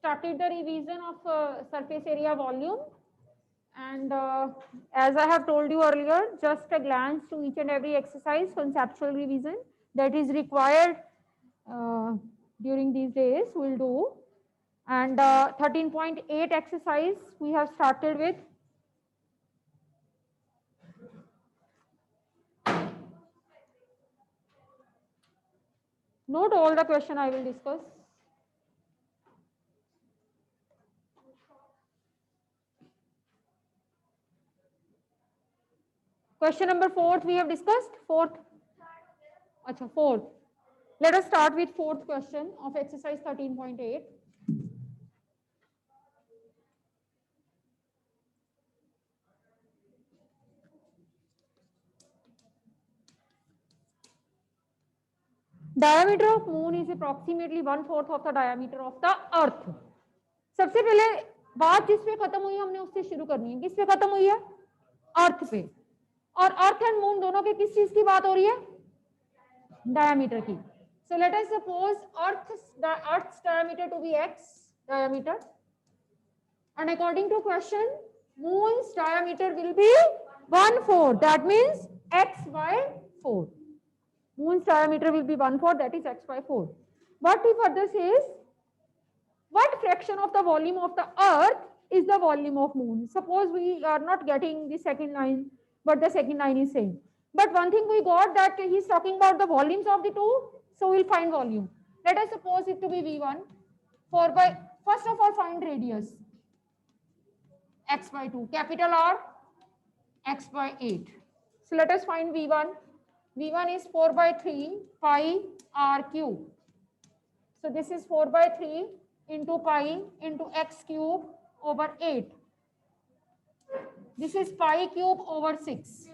started the revision of surface area volume, and as I have told you earlier, just a glance to each and every exercise, conceptual revision that is required uh, during these days we'll do. And 13.8 exercise we have started with. Not all the question I will discuss. Question number 4 we have discussed. Fourth. Achha, fourth. Let us start with fourth question of exercise 13.8. Diameter of moon is approximately 1/4 of the diameter of the earth. सबसे पहले बात जिस पे खत्म हुई हमने उससे शुरू करनी है. किस पे खत्म हुई है? अर्थ पे. और अर्थ एंड मून दोनों के किस चीज की बात हो रही है? डायमीटर की. So let us suppose Earth's diameter to be x diameter, and according to question, Moon's diameter will be 1/4. That means x by 4. Moon's diameter will be 1/4. That is x by 4. What he further says, what fraction of the volume of the Earth is the volume of Moon? Suppose we are not getting the second line, but the second line is saying. But one thing we got that he's talking about the volumes of the two, so we'll find volume. Let us suppose it to be V1. First of all, find radius. X by 2. Capital R, x by 8. So let us find V1. V1 is 4 by 3 pi R cube. So this is 4 by 3 into pi into x cube over 8. This is pi cube over 6.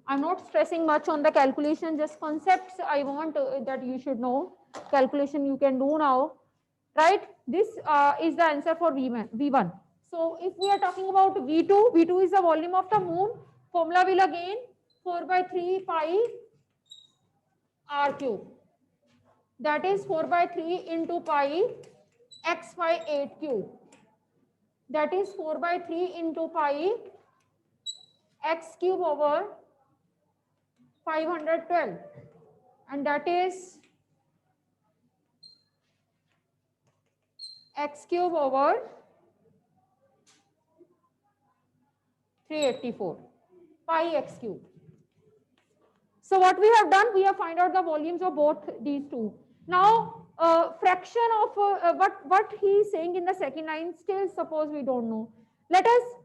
I'm not stressing much on the calculation, just concepts I want that you should know. Calculation you can do now, right? This is the answer for V1. So if we are talking about V2, V2 is the volume of the moon. Formula will again 4 by 3 pi R cube. That is 4 by 3 into pi x by 8 cube. That is 4 by 3 into pi x cube over 512. And that is x cube over 384. Pi x cube. So what we have done, we have find out the volumes of both these two. Now, fraction of what he is saying in the second line, still suppose we don't know.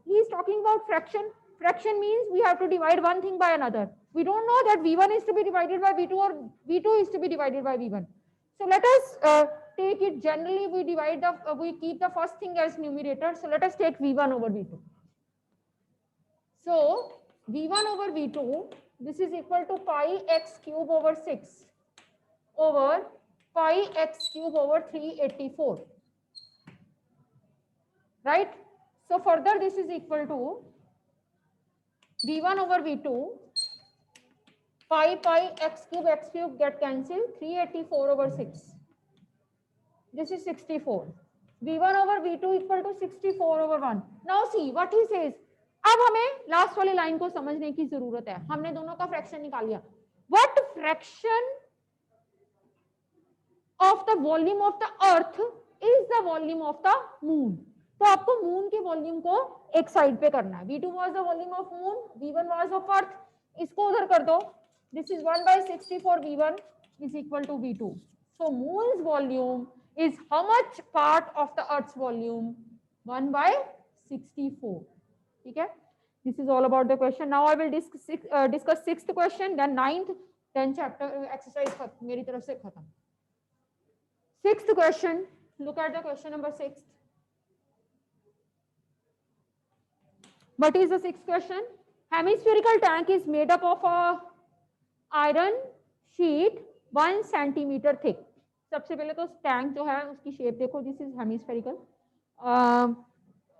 He is talking about fraction. Fraction means we have to divide one thing by another. We don't know that V1 is to be divided by V2 or V2 is to be divided by V1. So let us take it generally, we keep the first thing as numerator. So let us take V1 over V2. So V1 over V2, this is equal to pi x cube over 6 over pi x cube over 384. Right? So further this is equal to V1 over V2, pi x cube get cancelled, 384 over 6. This is 64. V1 over V2 equal to 64 over 1. Now see what he says. अब हमें last वाली line को समझने की जरूरत है. हमने दोनों का फ्रैक्शन निकाल लिया. What fraction of the volume of the earth is the volume of the moon? तो आपको मून के वॉल्यूम को एक साइड पे करना है. V2 was the volume of moon, V1 was of earth. इसको उधर कर दो. This is 1 by 64 V1 is equal to V2. So moon's volume is how much part of the earth's volume? 1 by 64. ठीक है? This is all about the question. Now I will discuss sixth question, then ninth, then chapter exercise मेरी तरफ से खत्म. Sixth question. Look at the question number 6. What is the sixth question? Hemispherical tank is made up of a iron sheet 1 centimeter thick. सबसे पहले तो tank जो है उसकी शेप देखो. This is hemispherical.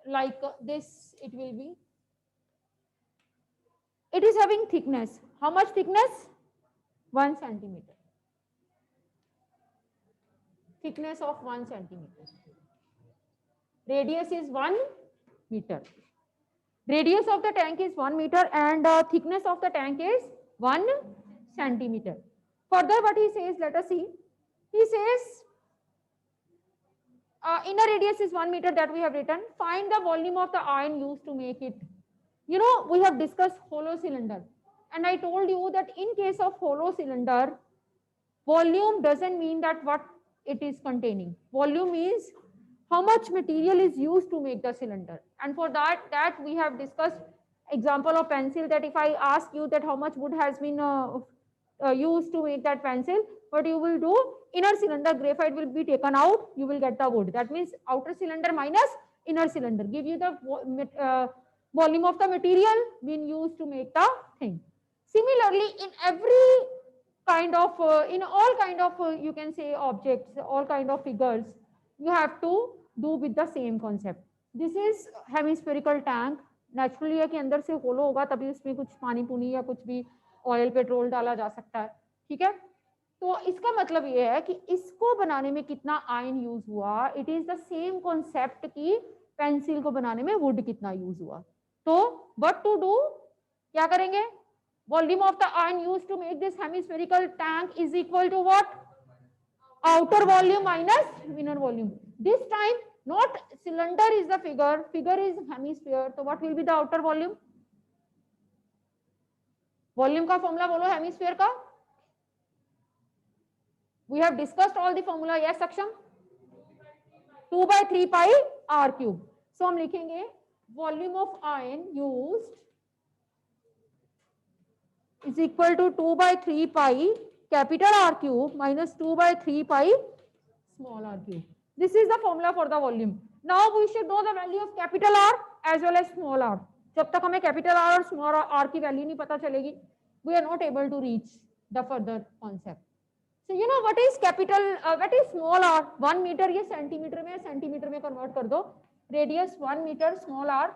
Like this it will be. It is having thickness. How much thickness? 1 centimeter. thickness of 1 centimeter. Radius is 1 meter. Radius of the tank is 1 meter and thickness of the tank is 1 centimeter. Further, what he says, let us see. He says inner radius is 1 meter that we have written. Find the volume of the iron used to make it. You know, we have discussed hollow cylinder, and I told you that in case of hollow cylinder, volume doesn't mean that what it is containing. Volume means how much material is used to make the cylinder. And for that we have discussed example of pencil, that if I ask you that how much wood has been used to make that pencil, what you will do, inner cylinder graphite will be taken out, you will get the wood. That means outer cylinder minus inner cylinder give you the volume of the material being used to make the thing. Similarly, in every kind of in all kind of you can say objects, all kind of figures, you have to do with the same concept. This is hemispherical tank. Naturally है कि अंदर से होलो होगा, तभी उसमें कुछ पानी पुनी या कुछ भी ऑयल पेट्रोल डाला जा सकता है, ठीक है। तो इसका मतलब ये है कि इसको बनाने में कितना आयन यूज हुआ, it is the same concept की पेंसिल को बनाने में वुड कितना यूज हुआ। तो व्हाट टू डू, क्या करेंगे, volume of the iron used to make this hemispherical tank is equal to what, outer volume minus inner volume. This time not cylinder is the figure is hemisphere, so what will be the outer volume? Volume का formula बोलो hemisphere का, we have discussed all the formula, yes Saksham, 2/3 pi r cube. So हम लिखेंगे volume of iron used is equal to 2/3 pi capital R cube minus 2/3 pi small r cube. This is the formula for the volume. Now we should know the value of capital R as well as small r. जब तक हमें capital R और small r की value नहीं पता चलेगी, we are not able to reach the further concept. So you know what is capital, what is small r? 1 meter ये centimetre में, सेंटीमीटर में कन्वर्ट कर दो, radius 1 metre, small r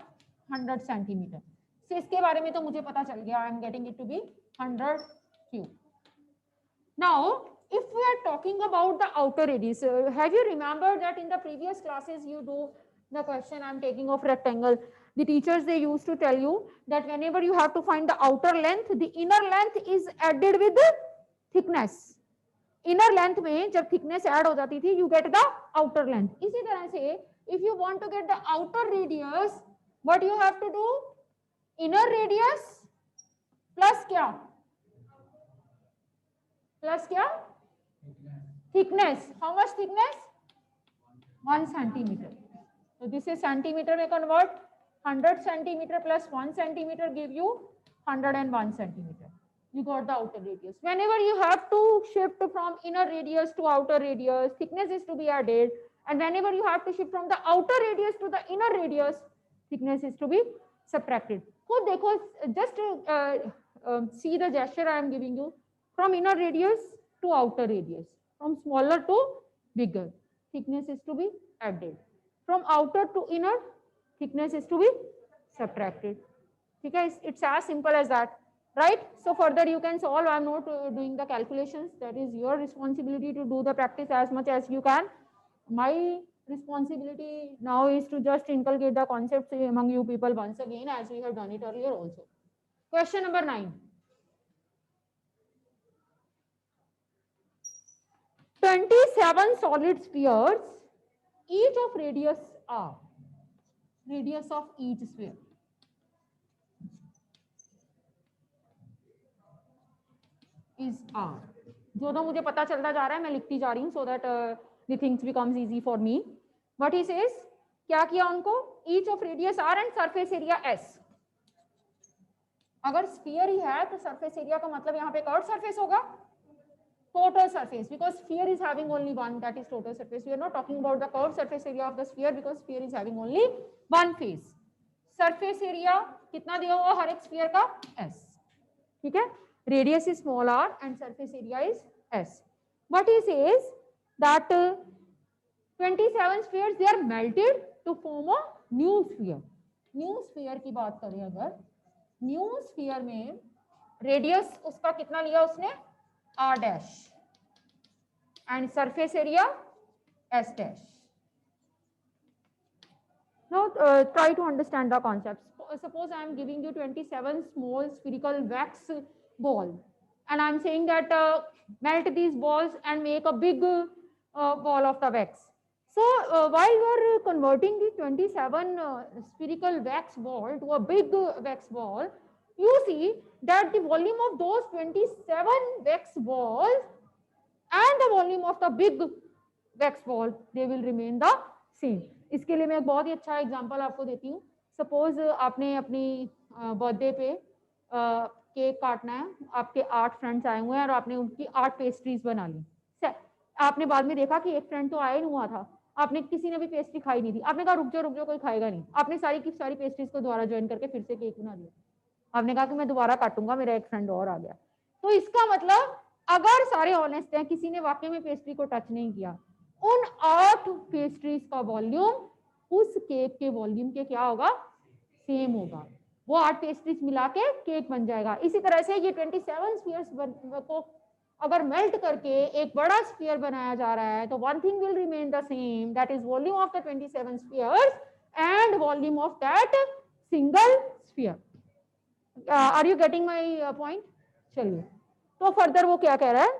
100 centimetre. So इसके बारे में तो मुझे पता चल गया, I am getting it to be 100 cube. Now, if we are talking about the outer radius, have you remembered that in the previous classes you do the question I am taking of rectangle? The teachers, they used to tell you that whenever you have to find the outer length, the inner length is added with the thickness. Inner length में जब thickness add हो जाती थी, you get the outer length. इसी तरह से if you want to get the outer radius, what you have to do? Inner radius plus क्या? Plus क्या? Thickness. How much thickness? 1 centimeter. So this is centimeter में convert. 100 centimeter plus 1 centimeter give you 101 centimeter. You got the outer radius. Whenever you have to shift from inner radius to outer radius, thickness is to be added. And whenever you have to shift from the outer radius to the inner radius, thickness is to be subtracted. So देखो, just see the gesture I am giving you. From inner radius to outer radius, from smaller to bigger, thickness is to be added. From outer to inner, thickness is to be subtracted. Okay, it's as simple as that, right? So further you can solve. I'm not doing the calculations. That is your responsibility to do the practice as much as you can. My responsibility now is to just inculcate the concepts among you people once again, as we have done it earlier also. Question number 9. 27 solid spheres, each of radius r. Radius of each sphere is r. दोनों मुझे पता चलता जा रहा है, मैं लिखती जा रही हूँ so that the things becomes easy for me. What he says, क्या किया उनको? Each of radius r and surface area s. अगर sphere ही है तो surface area का मतलब यहाँ पे curved surface होगा. Total surface, because sphere is having only one, that is total surface. We are not talking about the curved surface area of the sphere because sphere is having only one face. Surface area कितना दिया हुआ हर एक sphere का? S. ठीक है? Radius is small r and surface area is S. What he says that 27 spheres, they are melted to form a new sphere. New sphere की बात करें अगर, new sphere में radius उसका कितना लिया उसने? R dash and surface area S dash. Now try to understand the concept. Suppose I am giving you 27 small spherical wax ball, and I am saying that melt these balls and make a big ball of the wax. So while you are converting the 27 spherical wax ball to a big wax ball, you see that the volume of those 27 wax balls and the volume of the big wax ball, they will remain the same. इसके लिए मैं एक बहुत ही अच्छा example आपको देती हूँ. Suppose आपने अपनी बर्थडे पे केक काटना है, आपके 8 फ्रेंड्स आए हुए हैं और आपने उनकी 8 पेस्ट्रीज बना ली. आपने बाद में देखा कि एक फ्रेंड तो आया ही नहीं हुआ था, आपने किसी ने भी पेस्ट्री खाई नहीं थी, आपने कहा रुक जाओ कोई खाएगा नहीं, आपने सारी की सारी पेस्ट्रीज को दोबारा ज्वाइन करके फिर से केक बना दिया. आपने कहा कि मैं दोबारा काटूंगा, मेरा एक फ्रेंड और आ गया. तो इसका मतलब अगर सारे ऑनेस्ट हैं, किसी ने वाकई में पेस्ट्री को टच नहीं किया, उन 8 पेस्ट्रीज का वॉल्यूम उस केक के वॉल्यूम के क्या होगा, सेम होगा. वो 8 पेस्ट्रीज मिला के केक बन जाएगा. इसी तरह से ये 27 स्फीयर्स को अगर मेल्ट करके एक बड़ा स्फीयर बनाया जा रहा है, तो one thing will remain the same, that is volume of the 27 spheres and volume of that single sphere. Are you getting my point? चलिए, तो फर्दर वो क्या कह रहा है,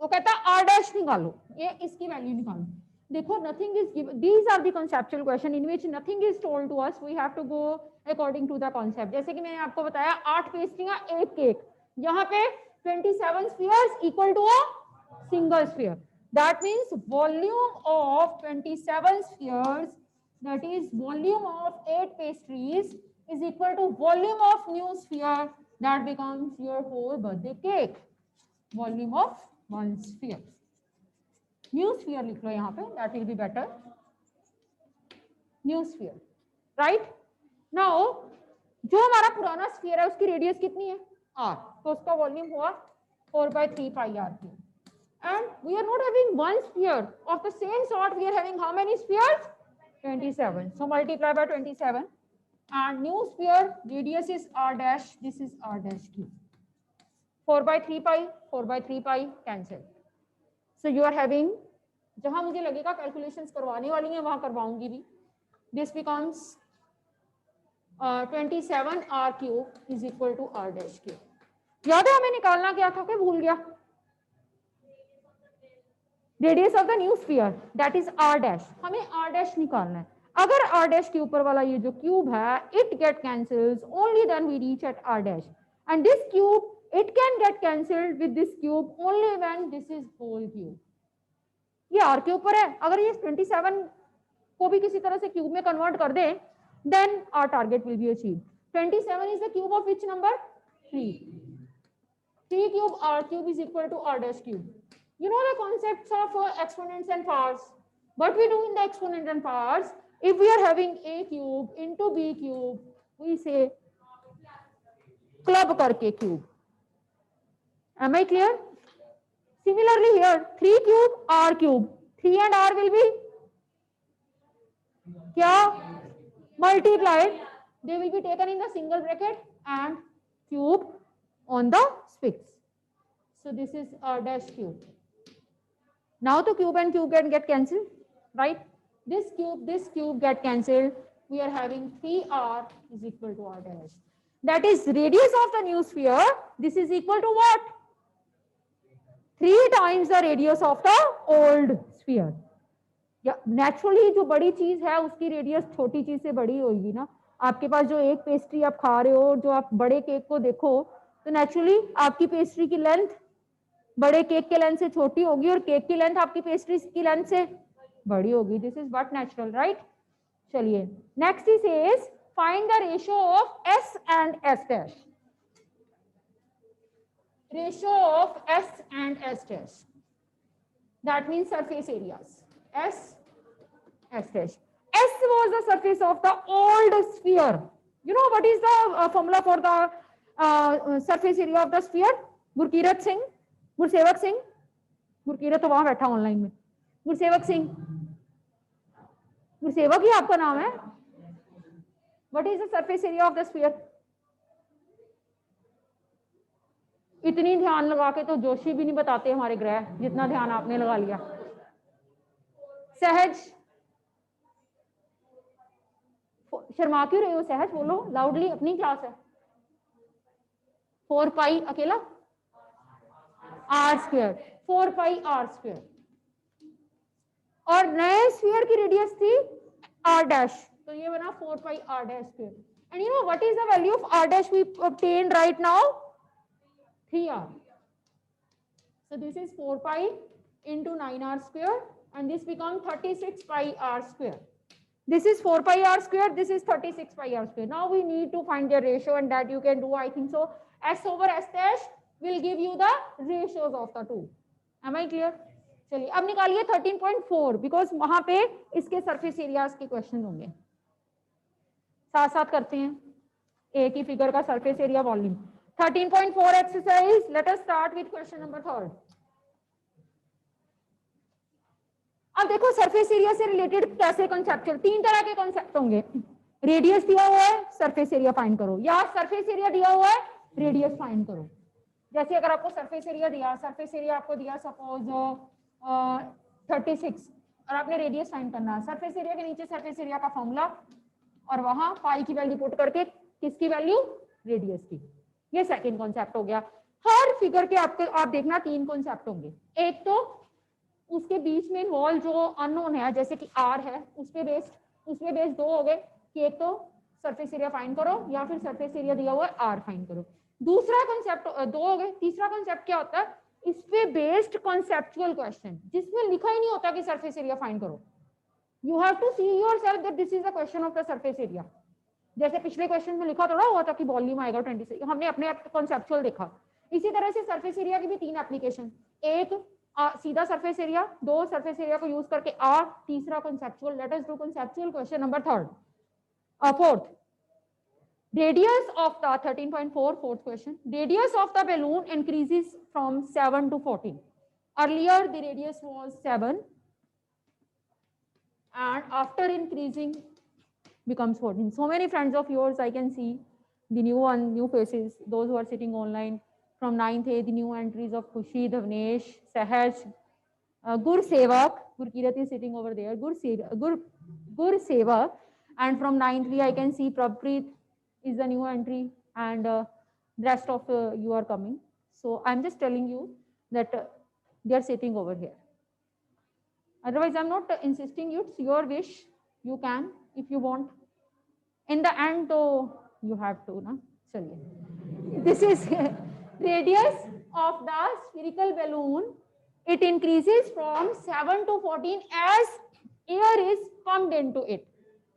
वो कहता है आर डैश निकालो, ये इसकी वैल्यू निकालो. देखो, nothing is given, these are the conceptual question in which nothing is told to us, we have to go according to the concept. जैसे कि मैंने आपको बताया 8 पेस्ट्रियां एक केक, यहाँ पे 27 spheres equal to a single sphere. That means volume of 27 spheres, that is volume of 8 pastries, is equal to volume of new sphere, that becomes your whole birthday cake. Volume of one sphere. New sphere लिख लो यहाँ पे, that will be better. New sphere, right? Now, जो हमारा पुराना sphere है उसकी radius कितनी है? R. तो उसका वॉल्यूम हुआ 4/3 pi r cube. And we are not having one sphere of the same sort. We are having how many spheres? 27. So multiply by 27. And new sphere radius is r dash. This is r dash cube. 4/3 pi, 4/3 pi cancel. So you are having, जहां मुझे लगेगा calculations करवाने वाली हैं वहां करवाऊंगी भी. This becomes 27 r cube is equal to r dash cube. याद है हमें निकालना क्या था कि भूल गया? Radius of the new sphere, that is r dash. हमें r डैश निकालना है. अगर r डैश के ऊपर वाला ये जो क्यूब है, it get cancels only then we reach at r dash. And this cube it can get cancelled with this cube only when this is whole cube. ये r के ऊपर है, अगर ये 27 को भी किसी तरह से क्यूब में कन्वर्ट कर दें, then our target will be achieved. 27 is the cube of which number? 3. 3 cube r cube is equal to r dash cube. You know the concepts of exponents and powers. What we do in the exponent and powers, if we are having a cube into b cube, we say club karke cube. Am I clear? Similarly here, 3 cube r cube. 3 and r will be क्या? Multiplied. They will be taken in the single bracket and cube on the spix. So this is r dash cube. Now the cube and cube can get cancelled, right? This cube get cancelled. We are having 3r is equal to r dash. That is radius of the new sphere. This is equal to what? 3 times the radius of the old sphere. या naturally जो बड़ी चीज है उसकी radius छोटी चीज से बड़ी होगी ना. आपके पास जो एक पेस्ट्री आप खा रहे हो, जो आप बड़े केक को देखो, तो नेचुरली आपकी पेस्ट्री की लेंथ बड़े केक के लेंथ से छोटी होगी और केक की लेंथ आपकी पेस्ट्री की लेंथ से बड़ी होगी. This is what natural, right? चलिए, next is find the ratio of s and s dash. Ratio of s and s dash, that means surface areas. S dash. S was the surface of the old sphere. You know what is the formula for the surface area of the sphere? Gurkirat Singh, Gursewak Singh, Gurkirat तो वहां बैठा online में. गुरसेवक सिंह, गुरसेवक ही आपका नाम है. What is the surface area of the sphere? इतनी ध्यान लगा के तो जोशी भी नहीं बताते हमारे ग्रह, जितना ध्यान आपने लगा लिया. सहज, शर्मा क्यों रहे हो सहज, बोलो लाउडली, अपनी क्लास है। 4 पाई अकेला r square, 4 pi r square, और नए स्फीयर की रेडियस थी आर डैश, तो ये बना 4 pi r dash square. And you know what is the value of r dash we obtained right now? 3r. So this is 4 pi into 9r square, and this becomes 36 pi r square. This is 4 pi r square, this is 36 pi r square. Now we need to find their ratio, and that you can do, I think so. S over S dash will give you the ratios of the two. Am I clear? चलिए अब निकालिए 13.4, because वहां पे इसके surface areas के question होंगे, साथ साथ करते हैं एक ही फिगर का surface area volume. 13.4 exercise, let us start with question number 3। अब देखो सरफेस एरिया से रिलेटेड कैसे कॉन्सेप्चुअल, 3 तरह के कॉन्सेप्ट होंगे। रेडियस दिया हुआ है, सरफेस एरिया फाइंड करो, या सरफेस एरिया दिया हुआ है, रेडियस फाइंड करो। जैसे अगर आपको सरफेस एरिया दिया, सरफेस एरिया आपको दिया सपोज 36, और आपने रेडियस फाइंड करना है। सरफेस एरिया के नीचे सरफेस एरिया का फॉर्मूला, और वहां पाई की वैल्यू पुट करके किसकी वैल्यू, रेडियस की। ये सेकंड कॉन्सेप्ट हो गया। हर फिगर के आपके आप देखना 3 कॉन्सेप्ट होंगे। एक तो उसके बीच में वॉल जो अननोन है, जैसे कि आर है, उसमें बेस्ड 2 हो गए कि एक तो सरफेस एरिया फाइंड करो, या फिर सरफेस एरिया दिया हुआ है आर फाइंड करो। दूसरा कॉन्सेप्ट 2 हो गए। तीसरा कॉन्सेप्ट क्या होता है, इस पे बेस्ड कॉन्सेप्चुअल क्वेश्चन, जिसमें लिखा ही नहीं होता कि सरफेस एरिया फाइंड करो। You have to see yourself that this is the question of the surface area. जैसे पिछले क्वेश्चन में लिखा थोड़ा हुआ था कि वॉल्यूम आएगा 26, हमने अपने कॉन्सेप्चुअल देखा। इसी तरह से सरफेस एरिया की भी 3 एप्लीकेशन, एक सीधा सरफेस एरिया, 2 सरफेस एरिया को यूज करके आर, तीसरा conceptual. Let us do conceptual question number 4th। Radius of the 13.4, fourth question. Radius of the balloon increases from 7 to 14. Earlier the radius was 7, and after increasing becomes 14. So many friends of yours I can see, the new faces, those who are sitting online from 9th A, the new entries of Khushi, Dhavnesh, Sahaj, Gursevak, Gurkirat is sitting over there, Gursevak, and from 9th B I can see Prabpreet is the new entry, and rest of you are coming. So I'm just telling you that they are sitting over here. Otherwise I'm not insisting you, it's your wish, you can if you want. In the end though you have to, na? Chaliye. This is radius of the spherical balloon. It increases from 7 to 14 as air is pumped into it.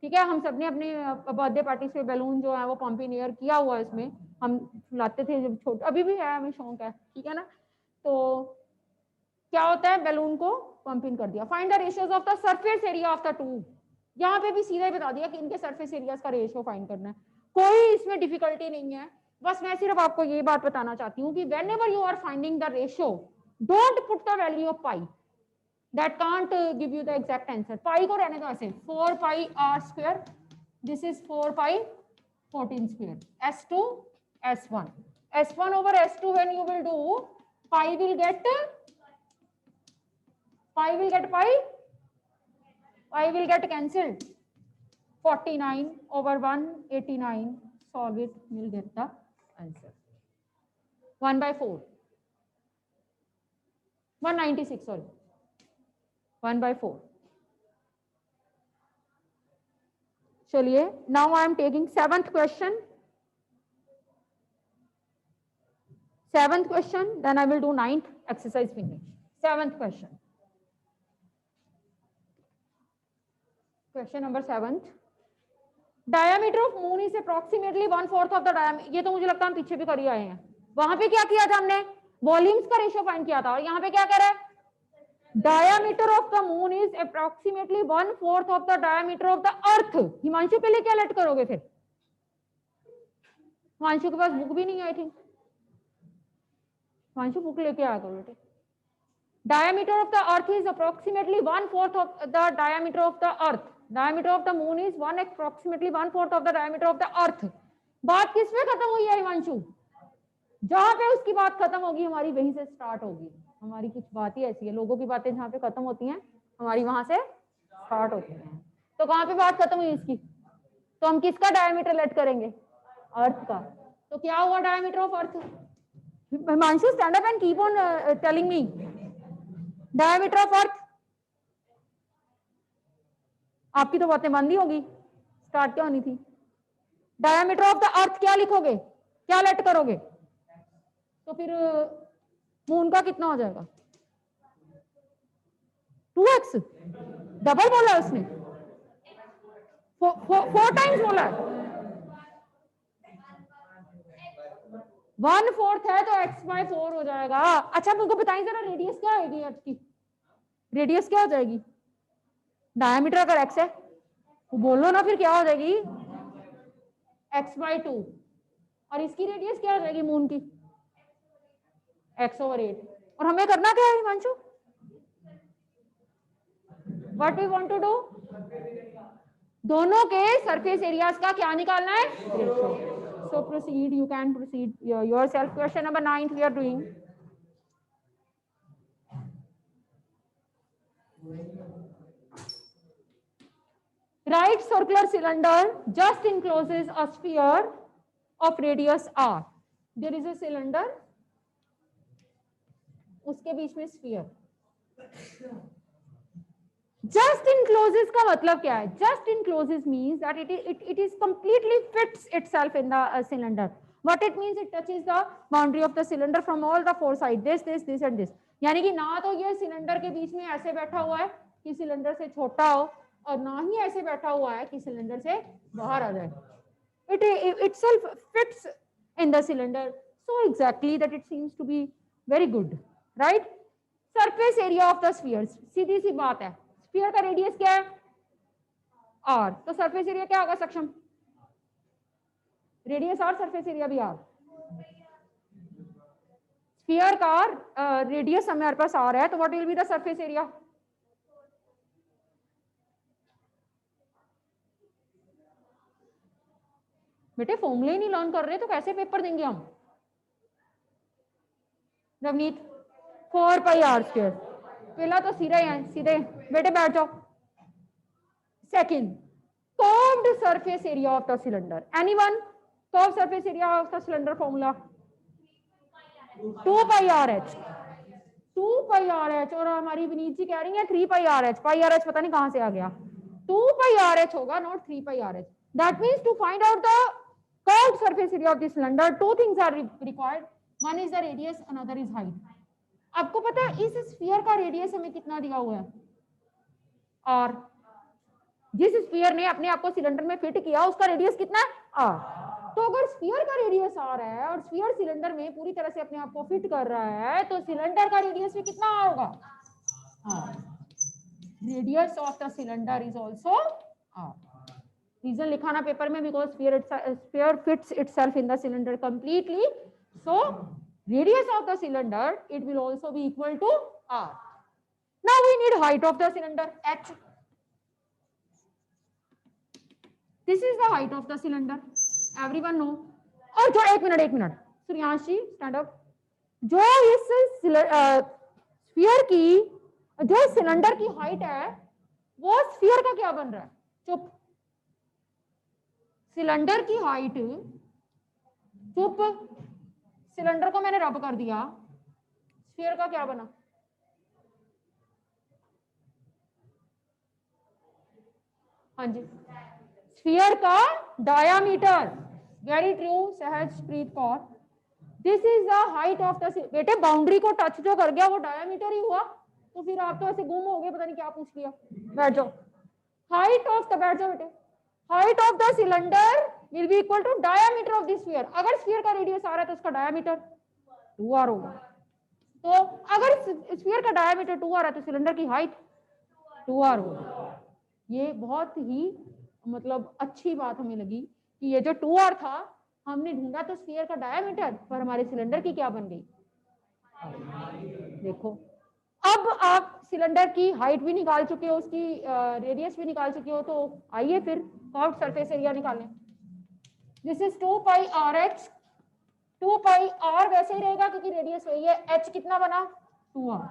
ठीक है, हम सबने अपने birthday party से balloon जो है वो pump in air किया हुआ है, इसमें हम लाते थे जब छोटे, अभी भी है, हमें शौक है, ठीक है ना। तो क्या होता है, बैलून को पंप इन कर दिया। Find the ratios of the surface area of the two. यहाँ पे भी सीधा ही बता दिया कि इनके सरफेस एरियाज का रेशियो फाइंड करना है, कोई इसमें डिफिकल्टी नहीं है। बस मैं सिर्फ आपको ये बात बताना चाहती हूँ कि whenever you are finding the ratio, don't put the value of pi, that can't give you the exact answer. Pi को रहने दो ऐसे, 4 pi r square, this is 4 pi 14 square, s2 s1, s1 over s2 when you will do, pi will get cancelled, 49 over 189, solve it, you'll get the answer, 1/4, 196, sorry, 1/4. चलिए, now I am taking 7th question. 7th question, then I will do 9th exercise finish. 7th question. Question number 7th. Diameter of moon is approximately 1/4 of the diameter. ये तो मुझे लगता है हम पीछे भी कर ही आए हैं। वहां पे क्या किया था हमने, वॉल्यूम्स का रेशियो फाइंड किया था, और यहाँ पे क्या कह रहा है, diameter of the moon is approximately 1/4 of the diameter of the earth. Himanshu के लिए क्या लेट करोगे फिर, हिमांशु के पास बुक भी नहीं, आई थिंक हिमांशु बुक लेके आया करो बेटे। diameter of the earth is approximately 1/4 of the diameter of the earth. diameter of the moon is approximately 1/4 of the diameter of the earth. बात किस पे खत्म हुई है हिमांशु, जहां पे उसकी बात खत्म होगी हमारी वहीं से स्टार्ट होगी। हमारी कुछ बात ही ऐसी है, लोगों की बातें जहाँ पे खत्म होती हैं हमारी वहां से स्टार्ट होते हैं। तो कहाँ पे बात खत्म हुई इसकी? तो हम किसका डायमीटर लेट करेंगे? अर्थ का। तो क्या हुआ diameter of earth? Himanshu stand up and keep on telling me diameter of earth. आपकी तो बातें बंद ही होगी, स्टार्ट क्या होनी थी? डायमीटर ऑफ द अर्थ क्या लिखोगे, क्या लेट करोगे? तो फिर मून का कितना हो जाएगा? 2x। डबल बोला है उसने, 4 टाइम्स बोला है। 1/4 है तो x/4 हो जाएगा। अच्छा मुझको बताइए जरा, रेडियस क्या आएगी अर्थ की? रेडियस क्या हो जाएगी? डायमीटर अगर x है तो बोलो ना, फिर क्या हो जाएगी? x/2। और इसकी रेडियस क्या हो जाएगी मून की? x/8। और हमें करना क्या है Himanshu? What we want to do? दोनों के सरफेस एरियाज का क्या निकालना है? So proceed, you can proceed yourself. Question number 9 we are doing. Right circular cylinder just encloses a sphere of radius r. There is a cylinder, उसके बीच में sphere. Just encloses का मतलब क्या है? Just encloses means that it is completely fits itself in the cylinder. What it means? It touches the boundary of the cylinder from all the four sides. This and this. यानी कि ना तो ये cylinder के बीच में ऐसे बैठा हुआ है कि सिलेंडर से छोटा हो, और ना ही ऐसे बैठा हुआ है कि सिलेंडर से बाहर आ जाए. It itself fits in the cylinder so exactly that it seems to be very good, right? Surface area of the spheres. सीधी सी बात है, स्फीयर का रेडियस क्या है? r. तो सरफेस एरिया क्या होगा सक्षम? रेडियस r, सरफेस एरिया भी r. स्फीयर का रेडियस हमारे पास r है, तो what will be the surface area? बेटे फॉर्मूले ही नहीं लर्न कर रहे तो कैसे पेपर देंगे हम? नवनीत 4 पाई r स्क्वायर। पहला तो सीधा ही है, सीधे बेटे बैठ जाओ। Second, curved surface area of the cylinder. Anyone? Curve surface area of the cylinder formula 2 pi R H. 2 pi R H, और हमारी विनीत जी कह रही है 3 पाई आर एच। पाई आर एच पता नहीं कहां से आ गया, 2 पाई आर एच होगा, not 3 pi R H. That means to find out the curved surface area of the cylinder, two things are required. One is the radius, another is height. आपको पता है इस स्फीयर का रेडियस हमें कितना दिया हुआ है? और जिस स्फीयर ने अपने आप को सिलेंडर में फिट किया उसका रेडियस कितना है? r. तो अगर स्फीयर का रेडियस r है और स्फीयर सिलेंडर में पूरी तरह से अपने आप को फिट कर रहा है, तो सिलेंडर का रेडियस भी कितना होगा? r. Radius of the cylinder is also r. Reason लिखा ना पेपर में, because sphere fits itself in the cylinder completely, so radius of the cylinder it will also be equal to r. Now we need height of the cylinder, h. This is the height of the cylinder, everyone know. और जो एक minute Suryanshi stand up. जो इस sphere की, जो cylinder की height है वो स्फीयर का क्या बन रहा है? चुप। सिलेंडर की हाइट, चुप, सिलेंडर को मैंने रब कर दिया, स्फीयर का क्या बना? हाँ जी, स्फीयर का diameter. Very true Sahajpreet Kaur. This is the height of the, बेटे बाउंड्री को टच जो कर गया वो डायामीटर ही हुआ, तो फिर आप तो ऐसे गुम हो गए, पता नहीं क्या पूछ लिया। बैठ जाओ। हाइट ऑफ द, बैठ जाओ बेटे, height of the cylinder will be equal to diameter of the sphere. अगर स्फीयर का रेडियस आ रहा है तो उसका डायामीटर 2r होगा। तो अगर स्फीयर का डायमीटर 2r है तो सिलेंडर की हाइट 2r होगी। ये बहुत ही मतलब अच्छी बात हमें लगी कि ये जो 2r था हमने ढूंढा तो स्फीयर का डायमीटर, पर हमारे सिलेंडर की क्या बन गई? देखो, अब आप सिलेंडर की हाइट भी निकाल चुके हो, उसकी रेडियस भी निकाल चुके हो, तो आइए फिर कर्व्ड सरफेस एरिया निकालें। This is 2 pi R H. 2 pi r वैसे ही रहेगा क्योंकि रेडियस वही है, h कितना बना? 2r।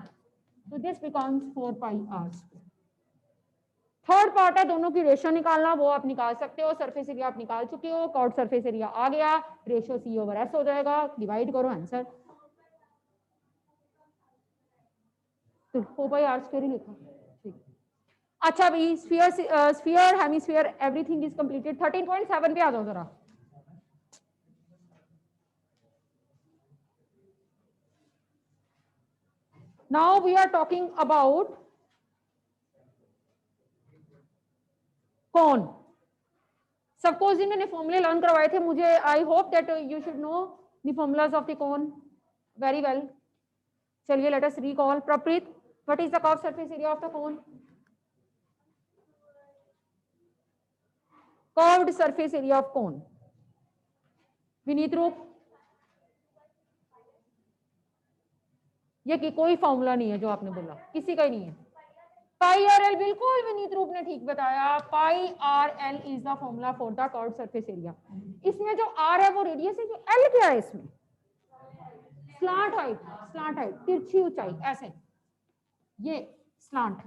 तो this becomes 4 pi r। Third part है दोनों की रेशियो निकालना, वो आप निकाल सकते हो। सरफेस एरिया आप निकाल चुके हो, कॉर्ड सरफेस एरिया आ गया, रेशियो C/S हो जाएगा, डिवाइड करो आंसर। तो 4πr² ही लिखा, ठीक। अच्छा भाई, sphere hemisphere everything is completed. 13.7 पे आ जाओ जरा। Now we are talking about cone. सबको जी मैंने फॉर्मूले लर्न करवाए थे, मुझे I hope that you should know the formulas of the cone very well. चलिए let us recall. Prapreet, what is the curve surface area of the cone? Curved surface area of cone? Vineet रूप, ये कि कोई formula नहीं है जो आपने बोला, किसी का ही नहीं है। पाई आर एल, बिल्कुल विनीत रूप ने ठीक बताया, pi r l is the formula for the curved surface area. इसमें जो आर है वो रेडियस है, जो एल क्या है इसमें? स्लांट हाइट, स्लांट हाइट, तिरछी ऊंचाई, ऐसे ये स्लांट।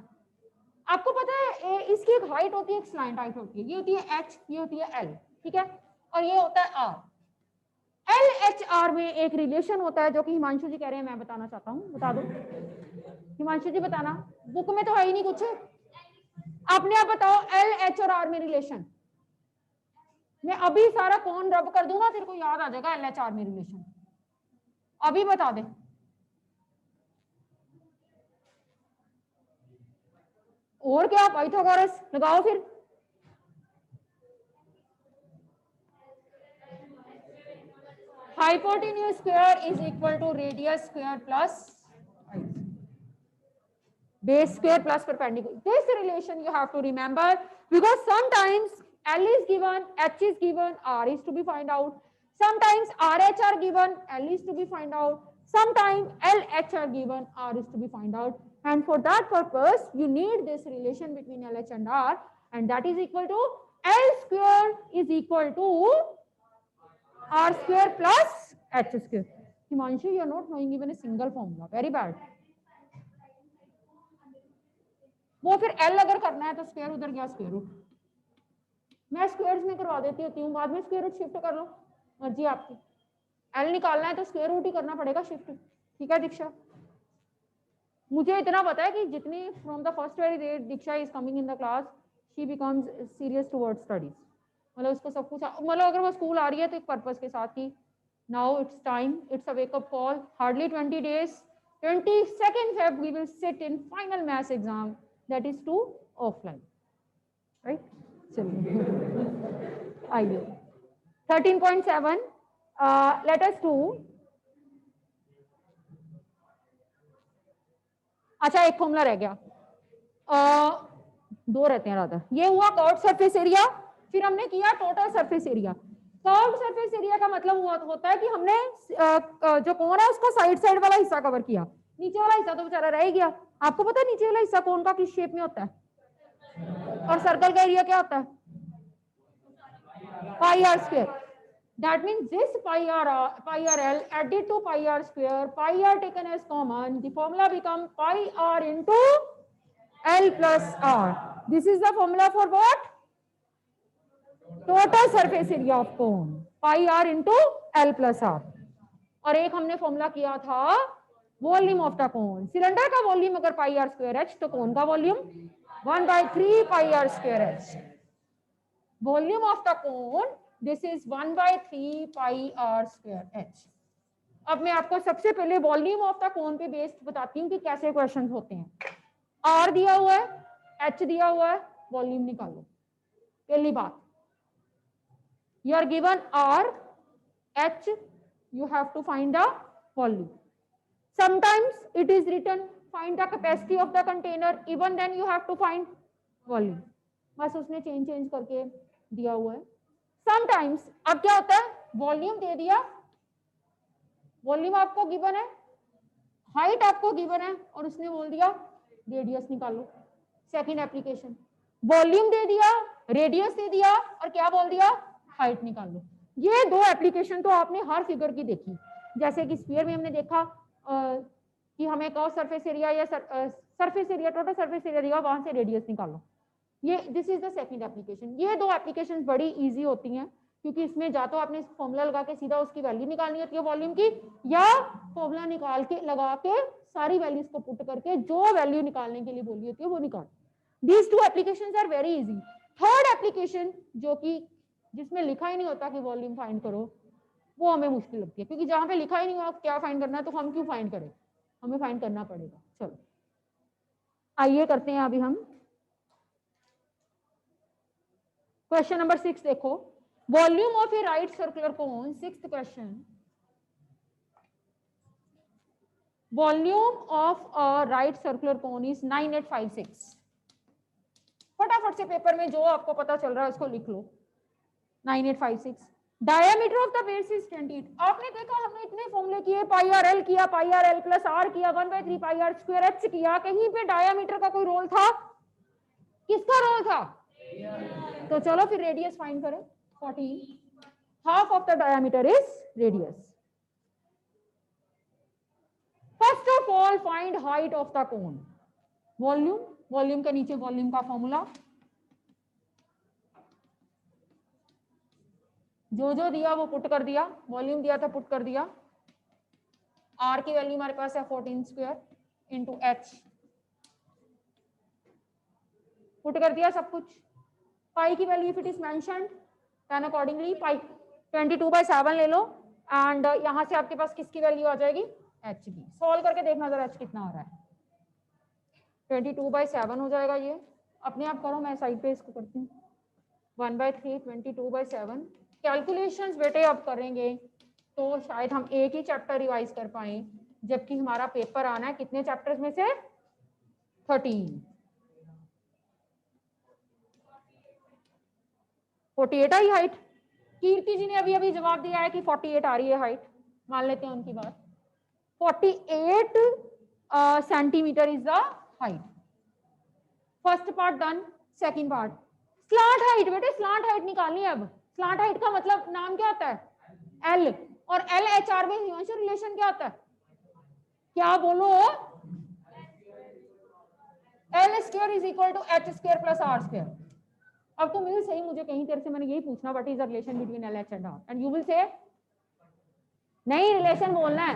आपको पता है इसकी एक हाइट होती है, एक स्लांट हाइट होती है, ये होती है एच, ये होती है एल, ठीक है, और ये होता है आर। एल एच आर में एक रिलेशन होता है जो कि हिमांशु जी कह रहे हैं, मैं बताना चाहता हूँ, बता दो हिमांशु जी, बताना, बुक में तो है ही नहीं कुछ, आपने आप बताओ एल एच और आर में रिलेशन। मैं अभी सारा कौन रब कर दूंगा, तेरे को याद आ जाएगा एल एच आर में रिलेशन, अभी बता दे। और क्या, पाइथागोरस लगाओ फिर। Hypotenuse square is equal to radius square plus base square plus perpendicular. This relation you have to remember, because sometimes L is given, H is given, R is to be find out. Sometimes RH are given, L is to be find out. Sometimes LH are given, R is to be find out. And for that purpose, you need this relation between LH and R, and that is equal to L square is equal to R square plus H square. Himanshu, you are not knowing even a single formula. Very bad. वो फिर L अगर करना है तो square उधर गया, square root. मैं squares में करवा देती होती हूँ, बाद में स्क्वायर रूट शिफ्ट कर लो, मर्जी आपकी। L निकालना है तो स्क्वायर रूट ही करना पड़ेगा शिफ्ट, ठीक है दीक्षा? मुझे इतना पता है कि जितनी from the first very day Diksha is coming in the class, she becomes serious towards studies. मतलब उसको सब कुछ, मतलब अगर वो स्कूल आ रही है तो एक पर्पस के साथ ही। Now it's time, it's a wake up call, hardly 20 days, 22nd Feb we will sit in final maths exam, that is to offline, right? चलिए आइए 13.7 let us do। अच्छा एक फॉर्मूला रह गया, दो रहते हैं राधा। ये हुआ कर्व्ड सरफेस एरिया, फिर हमने किया total surface area. Curved surface area का मतलब होता है कि हमने जो कोन है उसका साइड साइड वाला हिस्सा कवर किया, नीचे वाला हिस्सा तो बेचारा रह गया। आपको पता है नीचे वाला हिस्सा कोन का किस शेप में होता है, और सर्कल का एरिया क्या होता है? Pi r square. That means this pi r l added to pi r square, pi r taken as common, the formula become pi r into L plus R. This is the formula for what? Total surface area of cone, pi r into L plus R. और एक हमने formula किया था volume of the cone. Cylinder का volume अगर pi r square h, तो cone का volume 1/3 pi r square h. Volume of the cone this is 1/3 pi r square h. अब मैं आपको सबसे पहले वॉल्यूम ऑफ द कोन पे बेस्ड बताती हूँ कि कैसे क्वेश्चन होते हैं। आर दिया हुआ है, एच दिया हुआ है, वॉल्यूम निकालो। पहली बात, you are given r h, you have to find the volume. Sometimes it is written find the capacity of the container, even then you have to find volume. बस उसने चेंज करके दिया हुआ है। Sometimes अब क्या होता है, वॉल्यूम दे दिया, वॉल्यूम आपको गिवन है, हाइट आपको गिवन है, और उसने बोल दिया रेडियस निकालो। सेकंड एप्लीकेशन, वॉल्यूम दे दिया, रेडियस दे दिया, और क्या बोल दिया, हाइट निकाल लो। ये दो एप्लीकेशन तो आपने हर फिगर की देखी। जैसे कि स्फीयर में हमने देखा कि हमें कर्व सरफेस एरिया या surface area, total surface area दिया, वहां से रेडियस निकालो। ये this is the second application. ये दो एप्लीकेशंस बड़ी इजी होती हैं क्योंकि इसमें या तो आपने फॉर्मूला लगा के सीधा उसकी वैल्यू निकालनी होती है वॉल्यूम की, या फॉर्मूला निकाल के लगा के सारी वैल्यूज को पुट करके जो वैल्यू निकालने के लिए बोली होती है वो निकाल। These two applications are very easy. Third application जो कि जिसमें लिखा ही नहीं होता कि वॉल्यूम फाइंड करो, वो हमें मुश्किल लगती है क्योंकि जहां पे लिखा ही नहीं हुआ क्या फाइंड करना है तो हम क्यों फाइंड करें, हमें फाइंड करना पड़ेगा। चलो आइए करते हैं अभी हम क्वेश्चन नंबर 6 देखो। Volume of A right circular cone, sixth question, volume of a right circular cone is 9856। फटाफट से पेपर में जो आपको पता चल रहा है उसको लिख लो। 9856। Diameter of the base is 28। आपने देखा हमने इतने फॉर्मूले किए, पाई आर एल किया, पाई आर एल प्लस आर किया, 1/3 पाई आर स्क्वायर एच किया, कहीं पे डायमीटर का कोई रोल था? किसका रोल था? तो चलो फिर रेडियस फाइंड करें। 14, half of the diameter is radius. First of all find height of the cone. Volume, volume के नीचे वॉल्यूम का फॉर्मूला, जो जो दिया वो पुट कर दिया, वॉल्यूम दिया था पुट कर दिया। आर की वैल्यू हमारे पास है 14 स्क्वायर इंटू एच, पुट कर दिया सब कुछ। पाई की value if it is mentioned then accordingly pi 22/7 ले लो एंड यहां से आपके पास किसकी वैल्यू आ जाएगी? एच की। सॉल्व करके देखना जरा एच कितना आ रहा है। 22/7 हो जाएगा ये, अपने आप करो, मैं साइड पे इसको करती हूँ। 1/3 22/7। कैलकुलेशंस बेटे अब करेंगे तो शायद हम एक ही चैप्टर रिवाइज कर पाए, जबकि हमारा पेपर आना है कितने चैप्टर्स में से? 13। 48 आई हाइट। कीर्ति जी ने अभी अभी जवाब दिया है कि 48 आ रही है हाइट, मान लेते हैं उनकी बात। 48 centimetre is the height. First part done. Second part slant height. बेटे स्लांट हाइट निकालनी है। अब स्लांट हाइट का मतलब नाम क्या होता है? एल, और एल एच आर में रिलेशन क्या होता है? क्या बोलो? L square is equal to h square plus r square. अब तो मुझे सही, मुझे कहीं तेरे से मैंने यही पूछना, what is the relation between l h and r, and you will say नहीं, रिलेशन बोलना है।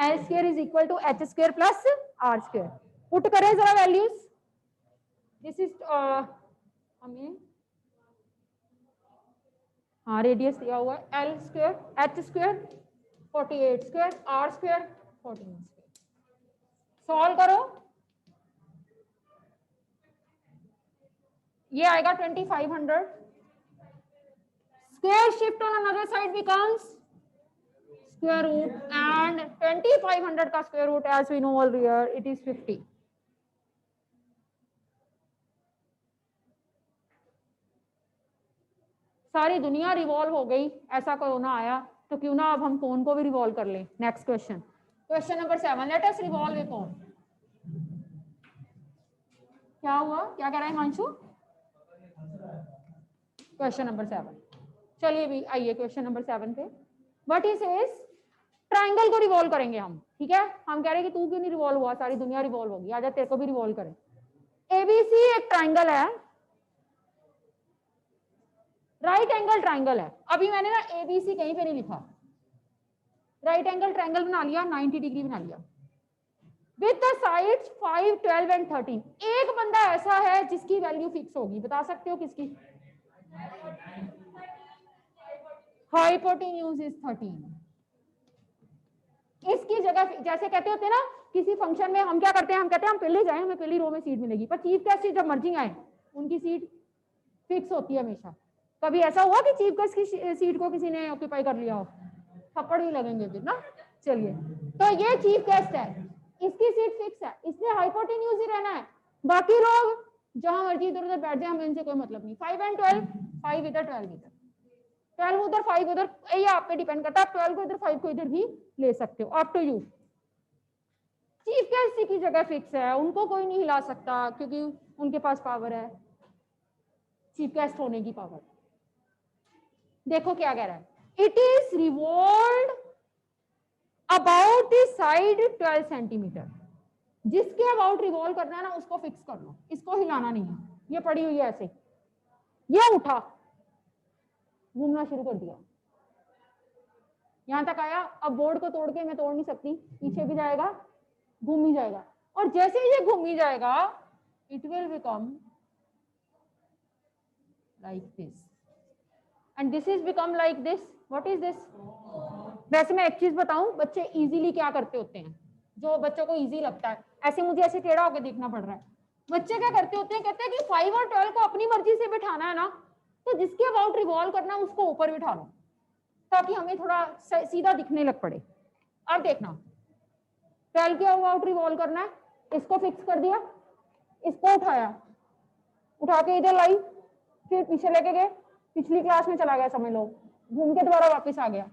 L square is equal to h square plus r square. Put करें जरा वैल्यूज। दिस इज हमें हाँ रेडियस दिया हुआ है l square h square 48 square r square 14 square. Solve करो, ये आएगा 2500। Square shift on another side becomes square root and 2500 का square root as we know earlier it is 50। सारी दुनिया रिवॉल्व हो गई, ऐसा कोरोना आया तो क्यों ना अब हम कोन को भी रिवॉल्व कर लें। Next question, question number 7, let us revolve a cone. क्या हुआ, क्या कह रहा है हिमांशु? क्वेश्चन नंबर 7, चलिए भी आइए क्वेश्चन नंबर 7 पे। व्हाट इज ट्राइंगल को रिवॉल्व करेंगे हम, ठीक है। हम कह रहे हैं कि तू क्यों नहीं रिवॉल्व हुआ, सारी दुनिया रिवॉल्व होगी, आजा तेरे को भी रिवॉल्व करें। एबीसी एक ट्राइंगल है, राइट एंगल ट्राइंगल है। अभी मैंने ना एबीसी कहीं पे नहीं लिखा, राइट एंगल ट्राइंगल बना लिया, 90 डिग्री बना लिया विद द साइड्स 5, 12 एंड 13। एक बंदा ऐसा है जिसकी वैल्यू फिक्स होगी, बता सकते हो किसकी? Hypotenuse is 13। इसकी जगह जैसे कहते होते हैं ना किसी फंक्शन में, हम क्या करते हैं, हम कहते हैं हम पहले जाएं, हमें पहली रो में सीट मिलेगी, पर चीफ गेस्ट जब मर्जी आए उनकी सीट फिक्स होती है हमेशा। कभी ऐसा हुआ कि चीफ गेस्ट की सीट को किसी ने ऑक्यूपाई कर लिया हो? थप्पड़ ही लगेंगे फिर ना। चलिए, तो ये चीफ गेस्ट है, इसकी सीट फिक्स है, इसलिए हाइपोटेन्यूज ही रहना है, बाकी लोग जहां मर्जी इधर उधर बैठ जाए, हमें इनसे कोई मतलब नहीं। 5 एंड 12, 5 इधर 12 इधर, 12 उधर 5 उधर, ये आप पे डिपेंड करता है, आप 12 को इधर 5 को इधर भी ले सकते हो, up to you. Chief guest की जगह फिक्स है, उनको कोई नहीं हिला सकता क्योंकि उनके पास पावर है, चीफ गेस्ट होने की पावर। देखो क्या कह रहा है, it is revolved about the side 12 centimetre. जिसके अबाउट रिवॉल्व करना है ना उसको फिक्स कर लो, इसको हिलाना नहीं है। ये पड़ी हुई है ऐसे, ये उठा, घूमना शुरू कर दिया, यहां तक आया। अब बोर्ड को तोड़ के मैं तोड़ नहीं सकती, पीछे भी जाएगा, घूम ही जाएगा, और जैसे ही ये घूम ही जाएगा it will become like this and this is become like this. What is this? वैसे मैं एक चीज बताऊं, बच्चे इजीली क्या करते होते हैं, जो बच्चों को इजी लगता है, ऐसे मुझे ऐसे टेढ़ा होकर देखना पड़ रहा है, बच्चे क्या करते होते हैं, कहते हैं कि 5 और 12 को अपनी मर्जी से बिठाना है ना, तो जिसके अबाउट रिवॉल्व करना है उसको ऊपर बिठा लो, ताकि हमें थोड़ा सीधा दिखने लग पड़े। अब देखना, 12 के अबाउट रिवॉल्व करना है, इसको फिक्स कर दिया, इसको उठाया, उठा के इधर लाई, फिर पीछे लेके गए, पिछली क्लास में चला गया समझ लो, घूम के दोबारा वापस आ गया।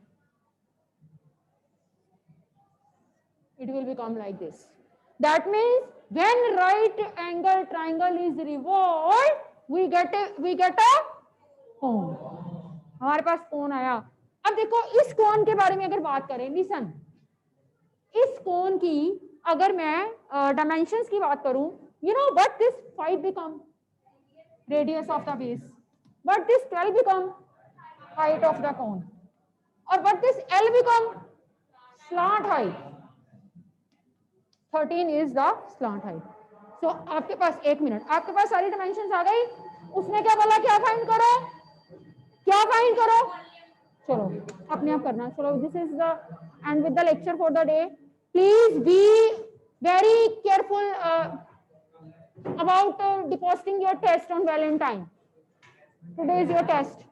It will become like this. That means when right angle triangle is revolved, we get a cone. हमारे पास कोन आया। अब देखो इस कोन के बारे में अगर बात करें, लिसन, इस कोन की अगर मैं डायमेंशंस की बात करूं, you know what this 5 become? Radius of the base. What this 12 become? Height of the cone. और what this L become? Slant height. 13 is the slant height. So आपके पास 1 मिनट, आपके पास सारी डायमेंशंस आ गई। उसने क्या बोला, क्या फाइंड करो, क्या फाइंड करो, चलो अपने आप करना। चलो, this is the end with the lecture for the day. Please be very careful about depositing your test on Valentine. Today is your test.